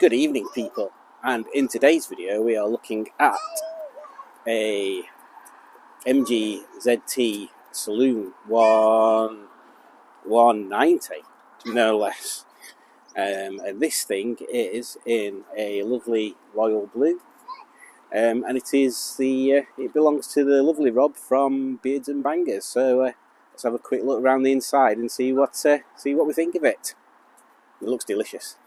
Good evening, people, and in today's video we are looking at a MGZT Saloon 190, no less, and this thing is in a lovely royal blue, and it belongs to the lovely Rob from Beards and Bangers. So let's have a quick look around the inside and see what we think of it. It looks delicious.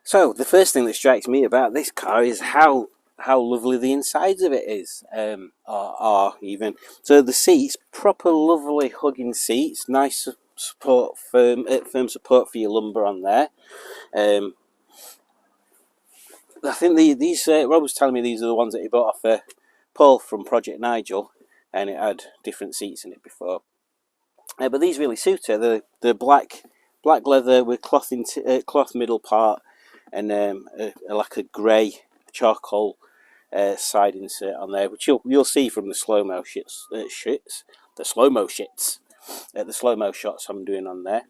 So the first thing that strikes me about this car is how lovely the insides of it is, are even. So the seats, proper lovely hugging seats, nice support, firm support for your lumbar on there. I think these Rob was telling me these are the ones that he bought off Paul from Project Nigel, and it had different seats in it before. But these really suit it. The black leather with cloth middle part, and like a grey charcoal side insert on there, which you'll see from the slow-mo the slow-mo shots I'm doing on there.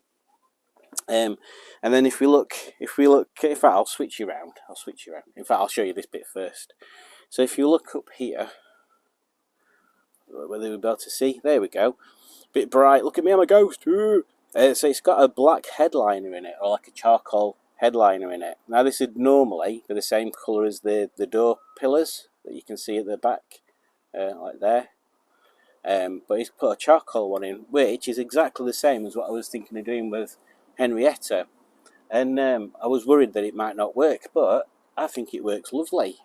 And then if I'll switch you around. In fact, I'll show you this bit first. So if you look up here, whether we'll be able to see, there we go. Bit bright. Look at me, I'm a ghost. So it's got a black headliner in it, or like a charcoal headliner in it. Now this would normally be the same colour as the door pillars that you can see at the back, like there. But he's put a charcoal one in, which is exactly the same as what I was thinking of doing with Henrietta. And I was worried that it might not work, but I think it works lovely.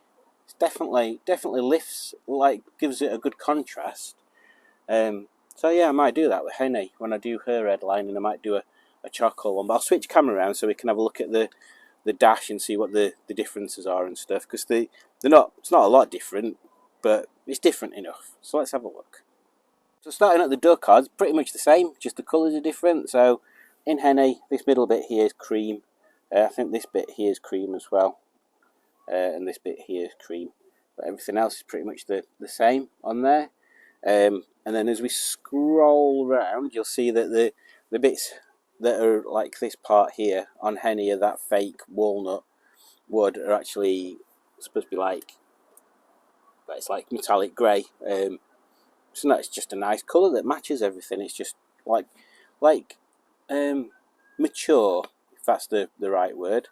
It's definitely lifts, like, gives it a good contrast. So yeah, I might do that with Henny when I do her headline, and I might do a charcoal one. But I'll switch camera around so we can have a look at the dash and see what the differences are and stuff, because it's not a lot different, but it's different enough. So let's have a look. So starting at the door cards, pretty much the same, just the colours are different. So in Henny, this middle bit here is cream. I think this bit here is cream as well, and this bit here is cream. But everything else is pretty much the same on there. And then as we scroll around, you'll see that the bits that are like this part here on Henny are that fake walnut wood are actually supposed to be like, it's like metallic grey. So that's just a nice colour that matches everything. It's just like mature, if that's the right word.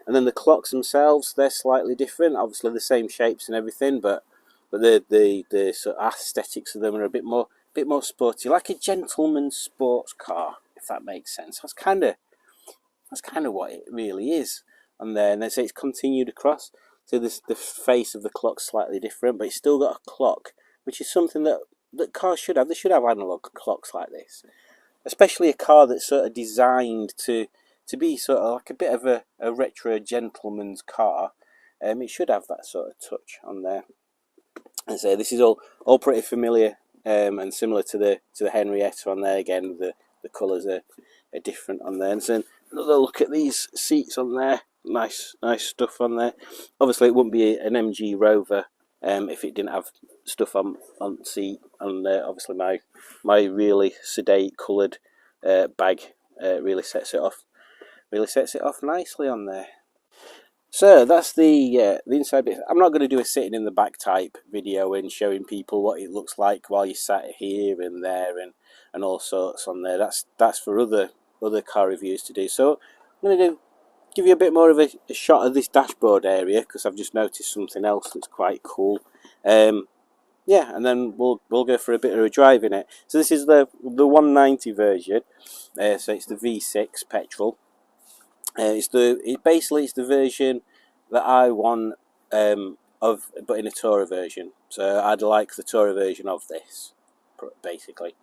And then the clocks themselves, they're slightly different. Obviously the same shapes and everything, but the sort of aesthetics of them are a bit more sporty, like a gentleman's sports car, if that makes sense. That's kind of what it really is. And then they say it's continued across. So the face of the clock's slightly different, but it's still got a clock, which is something that cars should have. They should have analog clocks like this, especially a car that's sort of designed to to be sort of like a bit of a retro gentleman's car, it should have that sort of touch on there. And so this is all pretty familiar and similar to the Henrietta on there. Again, the colours are different on there. And so another look at these seats on there. Nice stuff on there. Obviously, it wouldn't be an MG Rover if it didn't have stuff on seat. And obviously, my really sedate coloured bag really sets it off. Really sets it off nicely on there. So that's the inside bit. I'm not going to do a sitting in the back type video and showing people what it looks like while you sat here and there and all sorts on there. That's for other car reviews to do. So I'm going to give you a bit more of a shot of this dashboard area, because I've just noticed something else that's quite cool. Yeah, and then we'll go for a bit of a drive in it. So this is the 190 version. So it's the V6 petrol. It's the version that I want but in a Tourer version. So I'd like the Tourer version of this, basically.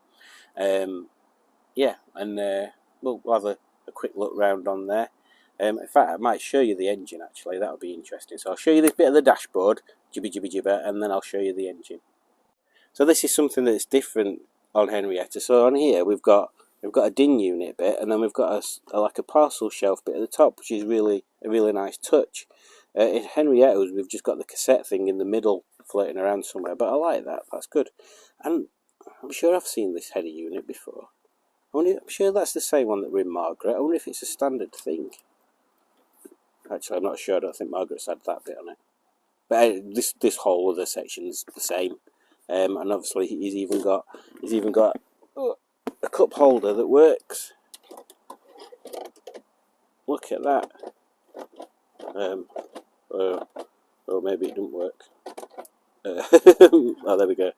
Yeah, and we'll have a quick look round on there. In fact, I might show you the engine actually. That'll be interesting. So I'll show you this bit of the dashboard, jibber, and then I'll show you the engine. So this is something that's different on Henrietta. So on here we've got a DIN unit bit, and then we've got like a parcel shelf bit at the top, which is a really nice touch. In Henrietta's, we've just got the cassette thing in the middle floating around somewhere, but I like that. That's good. And I'm sure I've seen this header unit before. I'm sure that's the same one that we're in Margaret. I wonder if it's a standard thing. Actually, I'm not sure. I don't think Margaret's had that bit on it. But this whole other section's the same. And obviously he's even got a cup holder that works. Look at that. Oh, maybe it didn't work. Oh, there we go.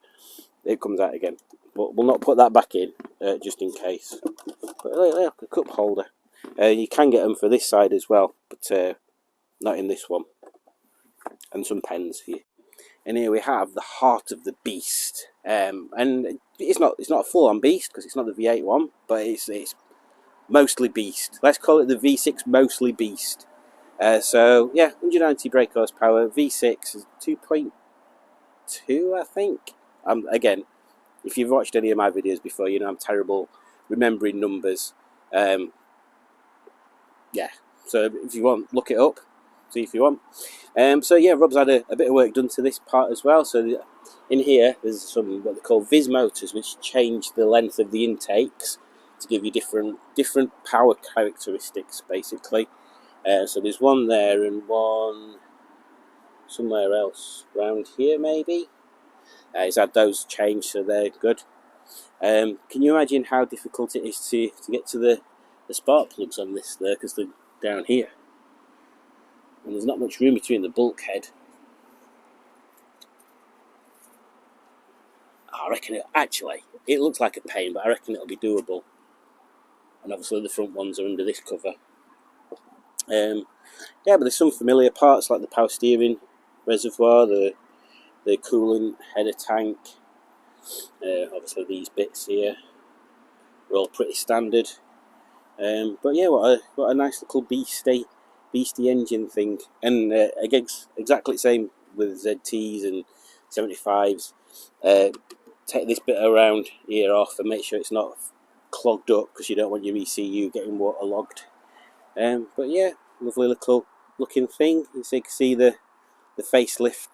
It comes out again. But we'll not put that back in, just in case. But look, a cup holder. You can get them for this side as well, but not in this one. And some pens here. And here we have the heart of the beast. And it's not a full-on beast, because it's not the V8 one, but it's mostly beast. Let's call it the V6 mostly beast. So yeah, 190 brake horsepower. V6 is 2.2, I think. Again, if you've watched any of my videos before, you know I'm terrible remembering numbers. Yeah, so if you want, look it up, see if you want. So yeah, Rob's had a bit of work done to this part as well. So in here there's some what they call Viz motors, which change the length of the intakes to give you different power characteristics, basically. So there's one there and one somewhere else around here, maybe. He's had those changed, so they're good. Can you imagine how difficult it is to get to the spark plugs on this there, because they're down here, and there's not much room between the bulkhead. I reckon it looks like a pain, but I reckon it'll be doable. And obviously the front ones are under this cover. Yeah, but there's some familiar parts like the power steering reservoir, the coolant header tank. Obviously these bits here are all pretty standard. But yeah, what a nice little beastie engine thing. And again, exactly the same with ZTs and 75s. Take this bit around here off and make sure it's not clogged up, because you don't want your ECU getting waterlogged. But yeah, lovely little looking thing. You can see the facelift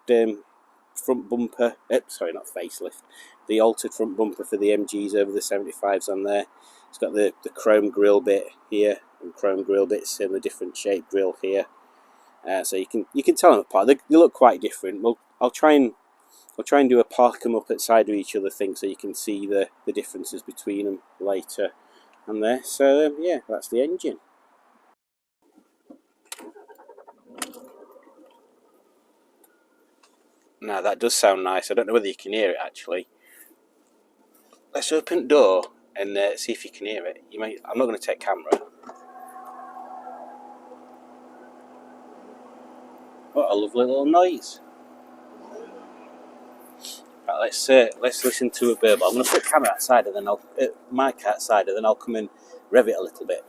front bumper. Sorry, not facelift. The altered front bumper for the MGs over the 75s on there. It's got the chrome grille bit here and chrome grille bits in the different shaped grille here. So you can tell them apart. They look quite different. Well, I'll try and do a park them up at the side of each other thing, so you can see the differences between them later on there. So yeah, that's the engine. Now that does sound nice. I don't know whether you can hear it actually. Let's open the door and see if you can hear it. I'm not going to take camera. What a lovely little noise. Right, let's listen to a burble. I'm going to put the camera outside and then mic outside, and then I'll come and rev it a little bit.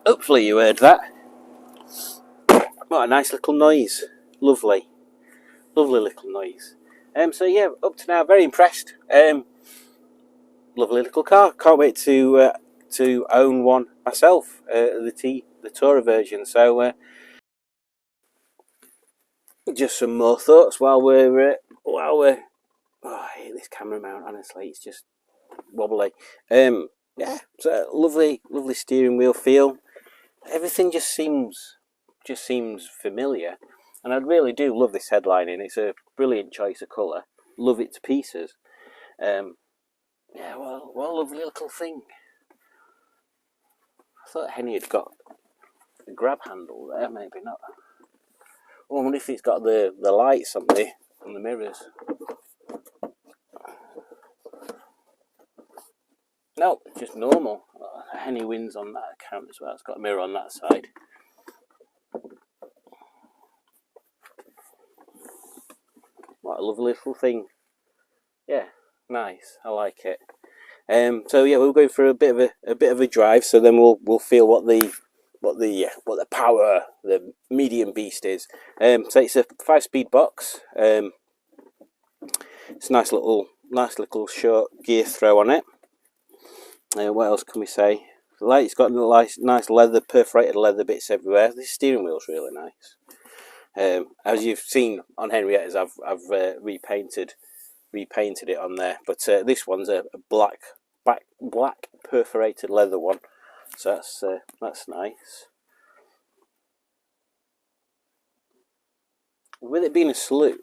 Hopefully you heard that. What a nice little noise. Lovely. Lovely little noise. So yeah, up to now, very impressed. Lovely little car. Can't wait to own one myself. The Tourer version. So just some more thoughts while we're oh, I hate this camera mount. Honestly, it's just wobbly. Yeah, so lovely steering wheel feel. Everything just seems familiar, and I really do love this headlining. It's a brilliant choice of colour. Love it to pieces. Yeah, well, what a lovely little thing. I thought Henny had got a grab handle there, maybe not. Oh, I wonder if it's got the lights on the mirrors. No, just normal. Henny wins on that account as well. It's got a mirror on that side. What a lovely little thing. Yeah, nice. I like it. So yeah, we're going for a bit of a drive. So then we'll feel what the power, the medium beast is. So it's a 5-speed box. It's a nice little short gear throw on it. What else can we say? Like, it's got nice leather, perforated leather bits everywhere. This steering wheel's really nice. As you've seen on Henrietta's, I've repainted it on there, but this one's a black perforated leather one, so that's nice. With it being a saloon,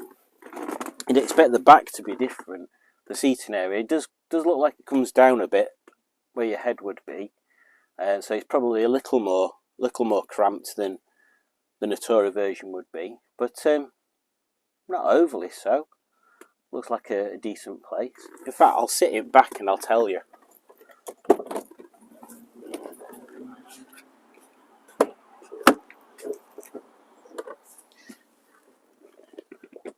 you'd expect the back to be different. The seating area, it does look like it comes down a bit where your head would be, and so it's probably a little more cramped than a Tourer version would be, but not overly so. Looks like a decent place. In fact, I'll sit it back and I'll tell you.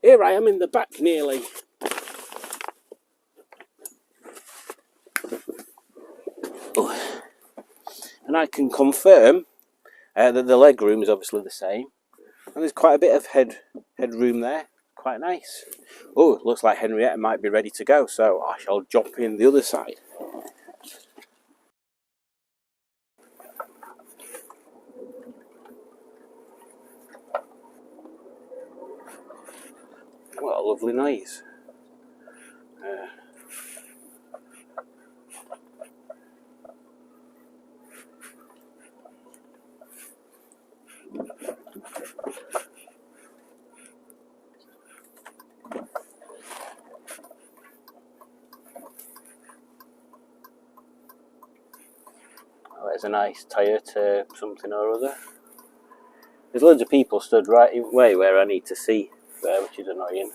Here I am in the back nearly. Oh. And I can confirm that the leg room is obviously the same. And there's quite a bit of headroom there. Quite nice. Oh, looks like Henrietta might be ready to go, so I shall jump in the other side. What a lovely noise. Oh, there's a nice Toyota something or other. There's loads of people stood right way where I need to see there, which is annoying.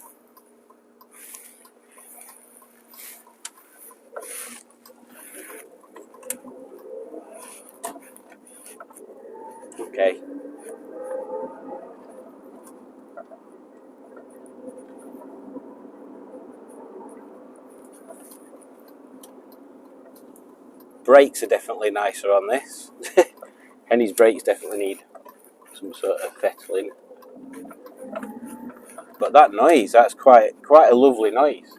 Okay. Brakes are definitely nicer on this. Henny's brakes definitely need some sort of fettling. But that noise, that's quite a lovely noise.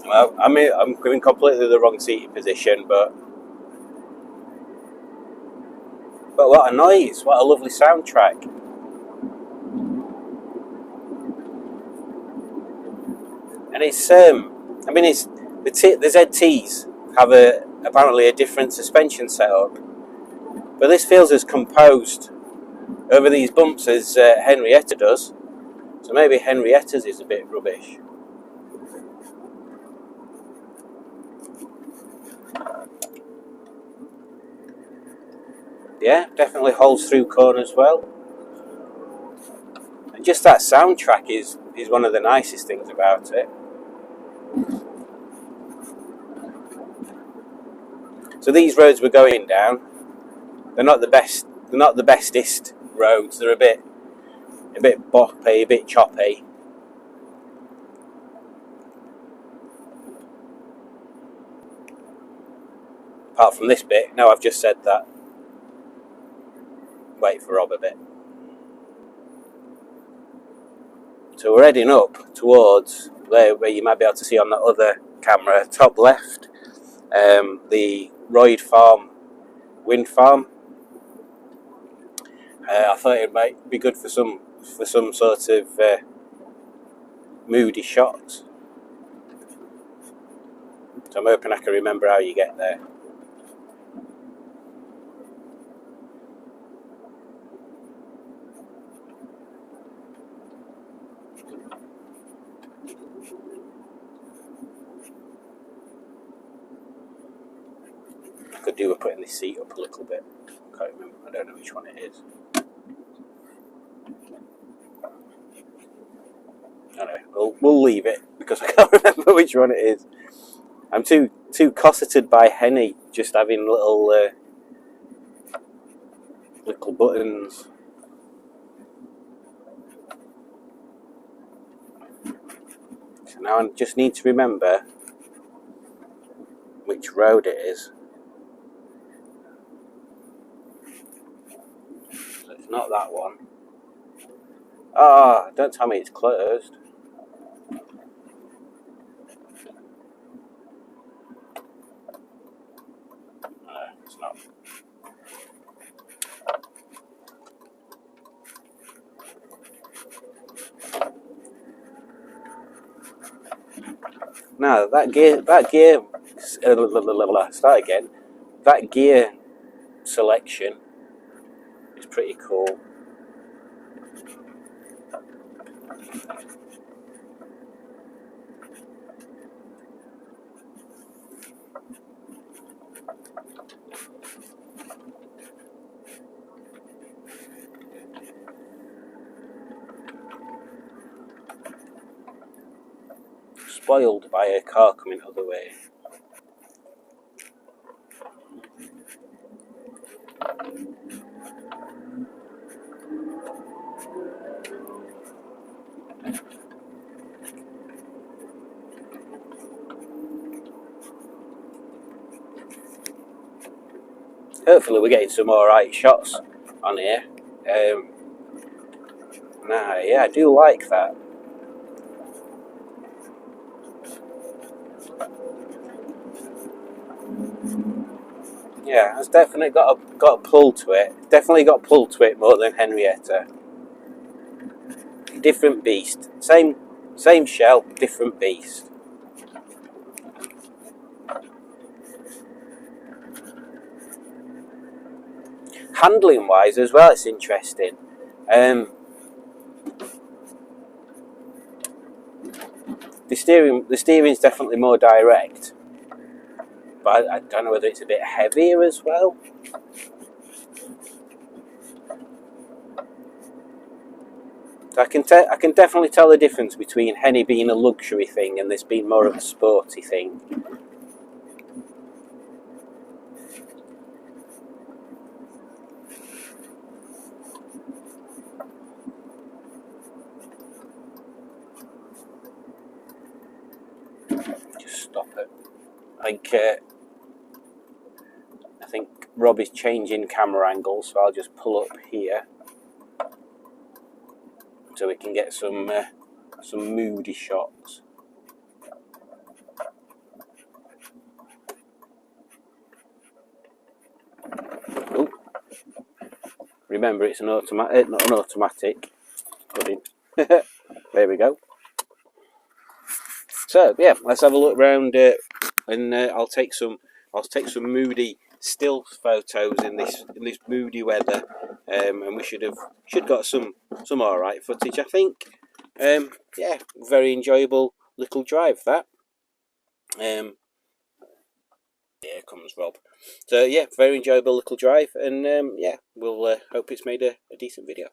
Well, I'm in completely the wrong seating position, but what a noise! What a lovely soundtrack! And it's it's the ZTs have apparently a different suspension setup, but this feels as composed over these bumps as Henrietta does. So maybe Henrietta's is a bit rubbish. Yeah, definitely holds through corners well. And just that soundtrack is one of the nicest things about it. So these roads we're going down, they're not the best. They're not the bestest roads. They're a bit boppy, a bit choppy. Apart from this bit. No, I've just said that. Wait for Rob a bit. So we're heading up towards where you might be able to see on that other camera, top left, the Royd Farm wind farm. I thought it might be good for some sort of moody shots. So I'm hoping I can remember how you get there. I could do with putting this seat up a little bit. Can't remember. I don't know which one it is. Anyway, we'll leave it because I can't remember which one it is. I'm too cosseted by Henny just having little buttons. So now I just need to remember which road it is. So it's not that one. Ah, don't tell me it's closed. No, it's not. No, that gear, start again. That gear selection is pretty cool. Spoiled by a car coming the other way. Hopefully we're getting some alright shots on here. Yeah, I do like that. Yeah, it's definitely got a pull to it. Definitely got pull to it more than Henrietta. Different beast. Same shell, different beast. Handling wise as well, it's interesting. The steering's definitely more direct, but I don't know whether it's a bit heavier as well. So I can definitely tell the difference between Henny being a luxury thing and this being more of a sporty thing. Just stop it. I think Rob is changing camera angles, so I'll just pull up here so we can get some moody shots. Oh, remember it's an automatic, not an automatic. There we go. So yeah, let's have a look around, and I'll take some moody still photos in this moody weather, and we should got some alright footage, I think. Yeah, very enjoyable little drive that. Here comes Rob. So yeah, very enjoyable little drive, and yeah, we'll hope it's made a decent video.